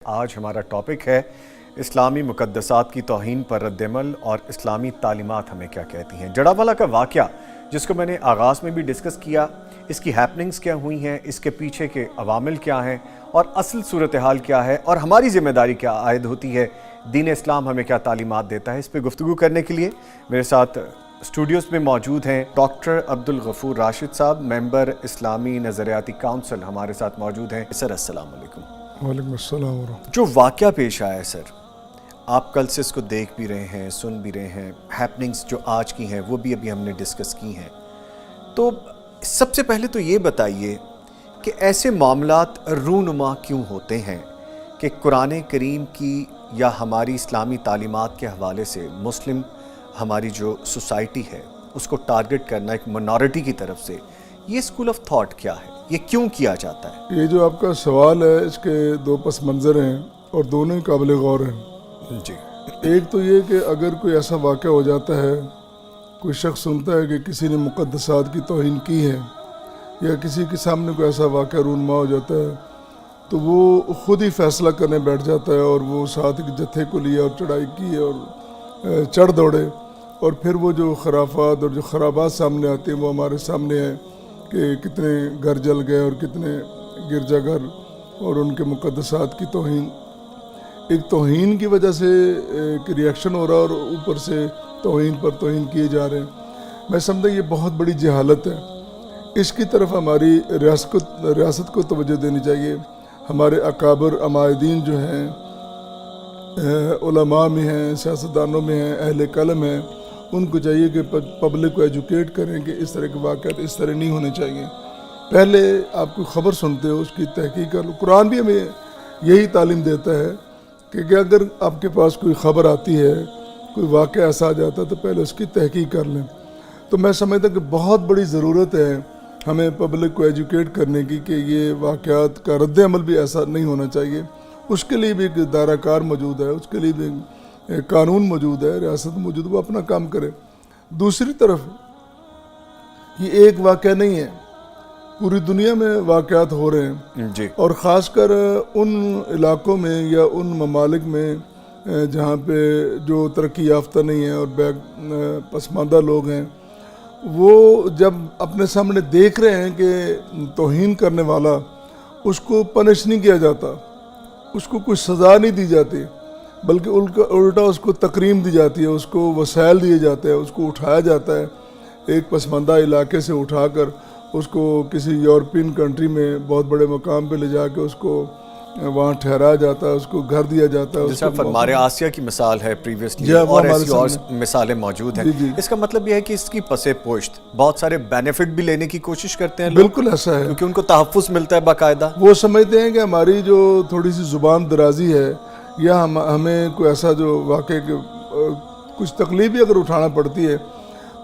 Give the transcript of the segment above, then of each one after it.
آج ہمارا ٹاپک ہے اسلامی مقدسات کی توہین پر رد عمل اور اسلامی تعلیمات ہمیں کیا کہتی ہیں۔ جڑاوالا کا واقعہ جس کو میں نے آغاز میں بھی ڈسکس کیا، اس کی ہیپننگز کیا ہوئی ہیں، اس کے پیچھے کے عوامل کیا ہیں اور اصل صورتحال کیا ہے اور ہماری ذمہ داری کیا عائد ہوتی ہے، دین اسلام ہمیں کیا تعلیمات دیتا ہے، اس پہ گفتگو کرنے کے لیے میرے ساتھ اسٹوڈیوز میں موجود ہیں ڈاکٹر عبدالغفور راشد صاحب، ممبر اسلامی نظریاتی کونسل ہمارے ساتھ موجود ہیں۔ سر السلام علیکم۔ وعلیکم السلام ورحمۃ۔ جو واقعہ پیش آیا ہے سر، آپ کل سے اس کو دیکھ بھی رہے ہیں، سن بھی رہے ہیں، ہیپننگز جو آج کی ہیں وہ بھی ابھی ہم نے ڈسکس کی ہیں، تو سب سے پہلے تو یہ بتائیے کہ ایسے معاملات رونما کیوں ہوتے ہیں کہ قرآن کریم کی یا ہماری اسلامی تعلیمات کے حوالے سے مسلم ہماری جو سوسائٹی ہے اس کو ٹارگٹ کرنا ایک منورٹی کی طرف سے، یہ اسکول آف تھاٹ کیا ہے، یہ کیوں کیا جاتا ہے؟ یہ جو آپ کا سوال ہے اس کے دو پس منظر ہیں اور دونوں ہی قابل غور ہیں۔ جی، ایک تو یہ کہ اگر کوئی ایسا واقعہ ہو جاتا ہے، کوئی شخص سنتا ہے کہ کسی نے مقدسات کی توہین کی ہے یا کسی کے سامنے کوئی ایسا واقعہ رونما ہو جاتا ہے تو وہ خود ہی فیصلہ کرنے بیٹھ جاتا ہے اور وہ ساتھ ایک جتھے کو لیا اور چڑھائی کی اور چڑھ دوڑے، اور پھر وہ جو خرافات اور جو خرابات سامنے آتے ہیں وہ ہمارے سامنے ہیں کہ کتنے گھر جل گئے اور کتنے گرجا گھر اور ان کے مقدسات کی توہین، ایک توہین کی وجہ سے ایک ریاکشن ہو رہا ہے اور اوپر سے توہین پر توہین کیے جا رہے ہیں۔ میں سمجھتا یہ بہت بڑی جہالت ہے، اس کی طرف ہماری ریاست کو توجہ دینی چاہیے۔ ہمارے اکابر عمائدین جو ہیں، علماء میں ہیں، سیاستدانوں میں ہیں، اہل قلم ہیں، ان کو چاہیے کہ پبلک کو ایجوکیٹ کریں کہ اس طرح کے واقعات اس طرح نہیں ہونے چاہیے۔ پہلے آپ کوئی خبر سنتے ہو اس کی تحقیق کر لو۔ قرآن بھی ہمیں یہی تعلیم دیتا ہے کہ اگر آپ کے پاس کوئی خبر آتی ہے، کوئی واقعہ ایسا آ جاتا ہے تو پہلے اس کی تحقیق کر لیں۔ تو میں سمجھتا کہ بہت بڑی ضرورت ہے ہمیں پبلک کو ایجوکیٹ کرنے کی کہ یہ واقعات کا رد عمل بھی ایسا نہیں ہونا چاہیے۔ اس کے لیے بھی ایک دائرہ کار موجود ہے، اس کے لیے بھی قانون موجود ہے، ریاست موجود ہے، وہ اپنا کام کرے۔ دوسری طرف یہ ایک واقعہ نہیں ہے، پوری دنیا میں واقعات ہو رہے ہیں جی، اور خاص کر ان علاقوں میں یا ان ممالک میں جہاں پہ جو ترقی یافتہ نہیں ہیں اور پسماندہ لوگ ہیں، وہ جب اپنے سامنے دیکھ رہے ہیں کہ توہین کرنے والا، اس کو پنش نہیں کیا جاتا، اس کو کوئی سزا نہیں دی جاتی، بلکہ الٹا اس کو تکریم دی جاتی ہے، اس کو وسائل دیے جاتے ہیں، اس کو اٹھایا جاتا ہے ایک پسماندہ علاقے سے اٹھا کر اس کو کسی یورپین کنٹری میں بہت بڑے مقام پہ لے جا کے اس کو وہاں ٹھہرایا جاتا ہے، اس کو گھر دیا جاتا ہے۔ جیسے ہمارے آسیہ کی مثال ہے پریویسلی، اور ایسی اور مثالیں موجود ہیں۔ اس کا مطلب یہ ہے کہ اس کی پس پشت بہت سارے بینیفٹ بھی لینے کی کوشش کرتے ہیں لوگ، بالکل ایسا ہے، کیونکہ ان کو تحفظ ملتا ہے باقاعدہ۔ وہ سمجھتے ہیں کہ ہماری جو تھوڑی سی زبان درازی ہے یا ہمیں کوئی ایسا جو واقعہ کچھ تکلیف بھی اگر اٹھانا پڑتی ہے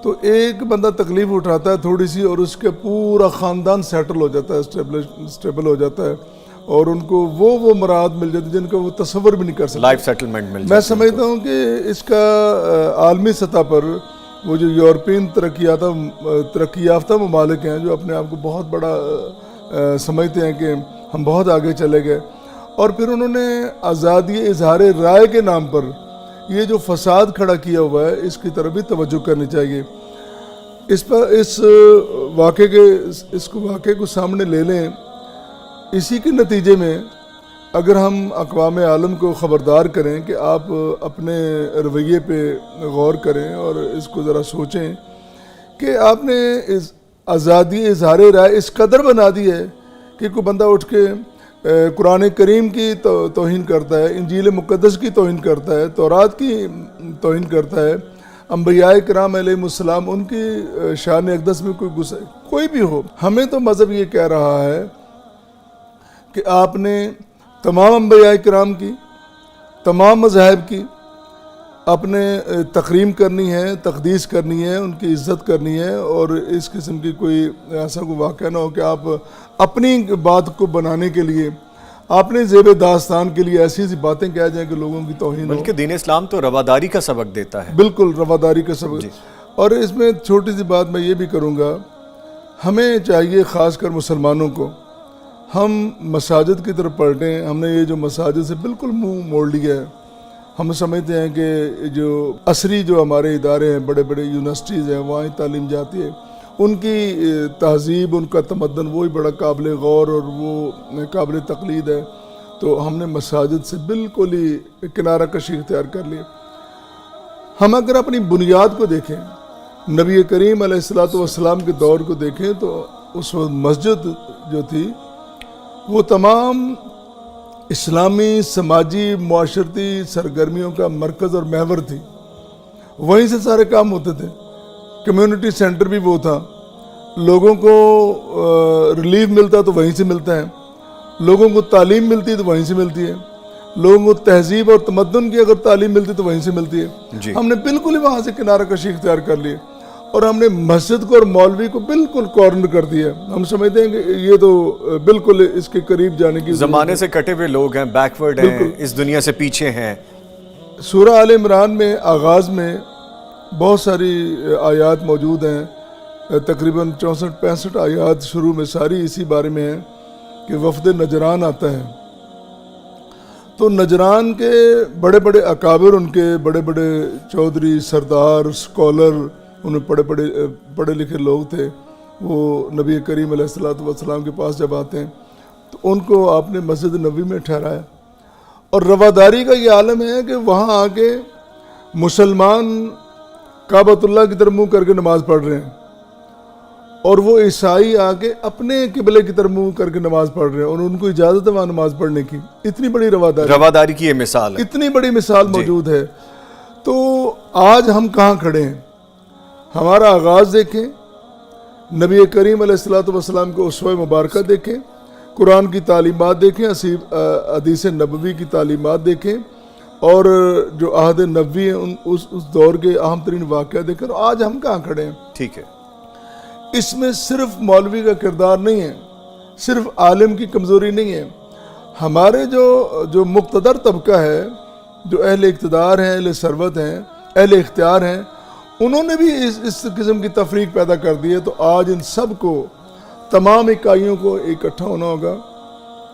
تو ایک بندہ تکلیف اٹھاتا ہے تھوڑی سی اور اس کے پورا خاندان سیٹل ہو جاتا ہے، اسٹیبل ہو جاتا ہے، اور ان کو وہ مراد مل جاتی ہے جن کا وہ تصور بھی نہیں کر سکتے، لائف سیٹلمنٹ مل جاتی ہے۔ میں سمجھتا ہوں کہ اس کا عالمی سطح پر وہ جو یورپین ترقی یافتہ ممالک ہیں جو اپنے آپ کو بہت بڑا سمجھتے ہیں کہ ہم بہت آگے چلے گئے، اور پھر انہوں نے آزادی اظہار رائے کے نام پر یہ جو فساد کھڑا کیا ہوا ہے اس کی طرف بھی توجہ کرنی چاہیے۔ اس واقعے کو سامنے لے لیں، اسی کے نتیجے میں اگر ہم اقوام عالم کو خبردار کریں کہ آپ اپنے رویے پہ غور کریں اور اس کو ذرا سوچیں کہ آپ نے آزادی اظہار رائے اس قدر بنا دی ہے کہ کوئی بندہ اٹھ کے قرآن کریم کی توہین کرتا ہے، انجیل مقدس کی توہین کرتا ہے، تورات کی توہین کرتا ہے، انبیاء کرام علیہ السلام ان کی شان اقدس میں کوئی بھی ہو۔ ہمیں تو مذہب یہ کہہ رہا ہے کہ آپ نے تمام انبیاء کرام کی، تمام مذاہب کی اپنے تکریم کرنی ہے، تقدیس کرنی ہے، ان کی عزت کرنی ہے، اور اس قسم کی کوئی ایسا کوئی واقعہ نہ ہو کہ آپ اپنی بات کو بنانے کے لیے، اپنے زیب داستان کے لیے ایسی ایسی باتیں کہہ جائیں کہ لوگوں کی توہین ہو۔ بلکہ دین اسلام تو رواداری کا سبق دیتا ہے۔ بالکل رواداری کا سبق۔ اور اس میں چھوٹی سی بات میں یہ بھی کروں گا، ہمیں چاہیے خاص کر مسلمانوں کو ہم مساجد کی طرف پلٹیں. ہم نے یہ جو مساجد سے بالکل منہ موڑ لیا ہے. ہم سمجھتے ہیں کہ جو عصری جو ہمارے ادارے ہیں, بڑے بڑے یونیورسٹیز ہیں, وہاں تعلیم جاتی ہے, ان کی تہذیب, ان کا تمدن وہی بڑا قابل غور اور وہ قابل تقلید ہے. تو ہم نے مساجد سے بالکل ہی کنارہ کشی اختیار کر لی. ہم اگر اپنی بنیاد کو دیکھیں, نبی کریم علیہ الصلوۃ والسلام کے دور کو دیکھیں, تو اس وقت مسجد جو تھی وہ تمام اسلامی سماجی معاشرتی سرگرمیوں کا مرکز اور محور تھی. وہیں سے سارے کام ہوتے تھے. کمیونٹی سینٹر بھی وہ تھا. لوگوں کو ریلیف ملتا تو وہیں سے ملتا ہے, لوگوں کو تعلیم ملتی ہے تو وہیں سے ملتی ہے, لوگوں کو تہذیب اور تمدن کی اگر تعلیم ملتی تو وہیں سے ملتی ہے. ہم نے بالکل ہی وہاں سے کنارہ کشی اختیار کر لی اور ہم نے مسجد کو اور مولوی کو بالکل کارنر کر دیا. ہم سمجھتے ہیں کہ یہ تو بالکل اس کے قریب جانے کی زمانے سے کٹے ہوئے لوگ ہیں, بیکورڈ ہیں, اس دنیا سے پیچھے ہیں. سورہ آل عمران میں آغاز میں بہت ساری آیات موجود ہیں, تقریباً 64-65 آیات شروع میں ساری اسی بارے میں ہیں کہ وفد نجران آتا ہے. تو نجران کے بڑے بڑے اکابر, ان کے بڑے بڑے چودھری, سردار, اسکالر, ان میں پڑھے لکھے لوگ تھے, وہ نبی کریم علیہ الصلوۃ والسلام کے پاس جب آتے ہیں تو ان کو آپ نے مسجد نبوی میں ٹھہرایا. اور رواداری کا یہ عالم ہے کہ وہاں آ کے مسلمان کعبۃ اللہ کی طرف منہ کر کے نماز پڑھ رہے ہیں, اور وہ عیسائی آ کے اپنے قبلے کی طرف منہ کر کے نماز پڑھ رہے ہیں, اور ان کو اجازت ہے وہاں نماز پڑھنے کی. اتنی بڑی رواداری کی یہ مثال ہے, اتنی بڑی مثال موجود ہے. تو آج ہم کہاں کھڑے ہیں؟ ہمارا آغاز دیکھیں, نبی کریم علیہ الصلوۃ والسلام کو اسوہ مبارکہ دیکھیں, قرآن کی تعلیمات دیکھیں, حدیث نبوی کی تعلیمات دیکھیں, اور جو عہد نبوی ہے اس دور کے اہم ترین واقعہ دیکھیں. آج ہم کہاں کھڑے ہیں؟ ٹھیک ہے, اس میں صرف مولوی کا کردار نہیں ہے, صرف عالم کی کمزوری نہیں ہے. ہمارے جو مقتدر طبقہ ہے, جو اہل اقتدار ہیں, اہل ثروت ہیں, اہل اختیار ہیں, انہوں نے بھی اس قسم کی تفریق پیدا کر دی ہے. تو آج ان سب کو, تمام اکائیوں کو اکٹھا ہونا ہوگا,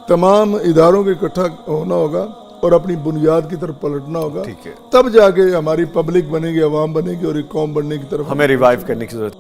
تمام اداروں کو اکٹھا ہونا ہوگا, اور اپنی بنیاد کی طرف پلٹنا ہوگا. تب جا کے ہماری پبلک بنے گی, عوام بنے گی, اور ایک قوم بننے کی طرف ہمیں ریوائیو کرنے کی ضرورت.